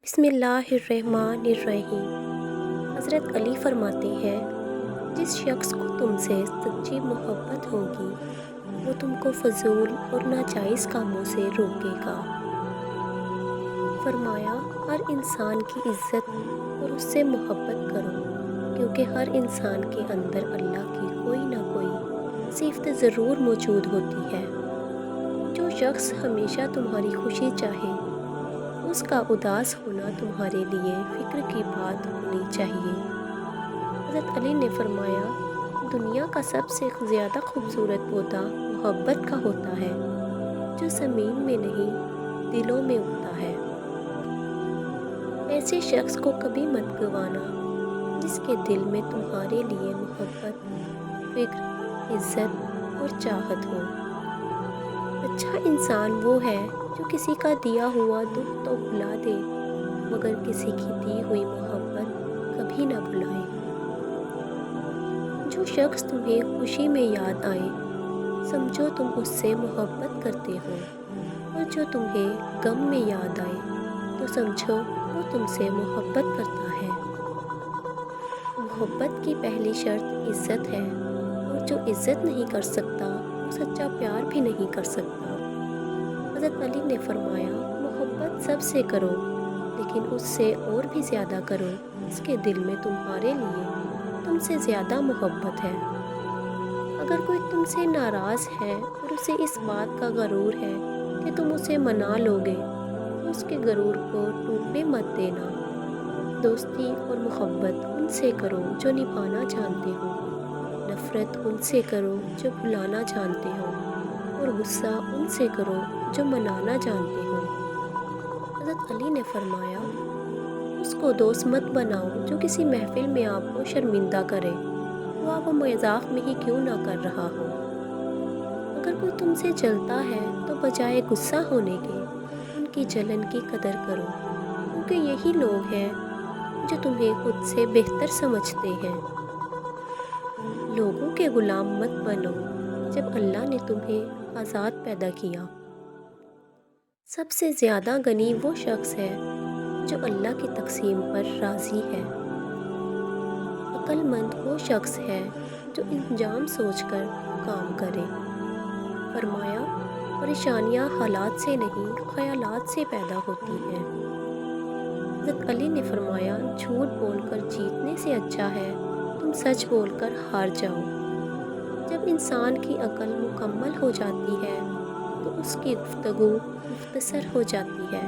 بسم اللہ الرحمن الرحیم۔ حضرت علی فرماتے ہیں، جس شخص کو تم سے سچی محبت ہوگی وہ تم کو فضول اور ناجائز کاموں سے روکے گا۔ فرمایا، ہر انسان کی عزت اور اس سے محبت کرو، کیونکہ ہر انسان کے اندر اللہ کی کوئی نہ کوئی صفت ضرور موجود ہوتی ہے۔ جو شخص ہمیشہ تمہاری خوشی چاہے، اس کا اداس ہونا تمہارے لیے فکر کی بات ہونی چاہیے۔ حضرت علی نے فرمایا، دنیا کا سب سے زیادہ خوبصورت پودا محبت کا ہوتا ہے، جو زمین میں نہیں دلوں میں اگتا ہے۔ ایسے شخص کو کبھی مت گوانا جس کے دل میں تمہارے لیے محبت، فکر، عزت اور چاہت ہو۔ اچھا انسان وہ ہے جو کسی کا دیا ہوا دکھ تو بھلا دے، مگر کسی کی دی ہوئی محبت کبھی نہ بھلائے۔ جو شخص تمہیں خوشی میں یاد آئے، سمجھو تم اس سے محبت کرتے ہو، اور جو تمہیں غم میں یاد آئے تو سمجھو وہ تم سے محبت کرتا ہے۔ محبت کی پہلی شرط عزت ہے، اور جو عزت نہیں کر سکتا وہ سچا پیار بھی نہیں کر سکتا۔ حضرت علی نے فرمایا، محبت سب سے کرو، لیکن اس سے اور بھی زیادہ کرو اس کے دل میں تمہارے لیے تم سے زیادہ محبت ہے۔ اگر کوئی تم سے ناراض ہے اور اسے اس بات کا غرور ہے کہ تم اسے منا لوگے، تو اس کے غرور کو ٹوٹنے مت دینا۔ دوستی اور محبت ان سے کرو جو نبھانا جانتے ہو، نفرت ان سے کرو جو بھلانا جانتے ہو، اور غصہ ان سے کرو جو منانا جانتے ہو۔ حضرت علی نے فرمایا، اس کو دوست مت بناؤ جو کسی محفل میں آپ کو شرمندہ کرے، خواہ وہ مذاق میں ہی کیوں نہ کر رہا ہو۔ اگر کوئی تم سے جلتا ہے تو بجائے غصہ ہونے کے ان کی جلن کی قدر کرو، کیونکہ یہی لوگ ہیں جو تمہیں خود سے بہتر سمجھتے ہیں۔ لوگوں کے غلام مت بنو جب اللہ نے تمہیں آزاد پیدا کیا۔ سب سے زیادہ غنی وہ شخص ہے جو اللہ کی تقسیم پر راضی ہے۔ عقل مند وہ شخص ہے جو انجام سوچ کر کام کرے۔ فرمایا، پریشانیاں حالات سے نہیں خیالات سے پیدا ہوتی ہیں۔ حضرت علی نے فرمایا، جھوٹ بول کر جیتنے سے اچھا ہے تم سچ بول کر ہار جاؤ۔ جب انسان کی عقل مکمل ہو جاتی ہے تو اس کی گفتگو مختصر ہو جاتی ہے۔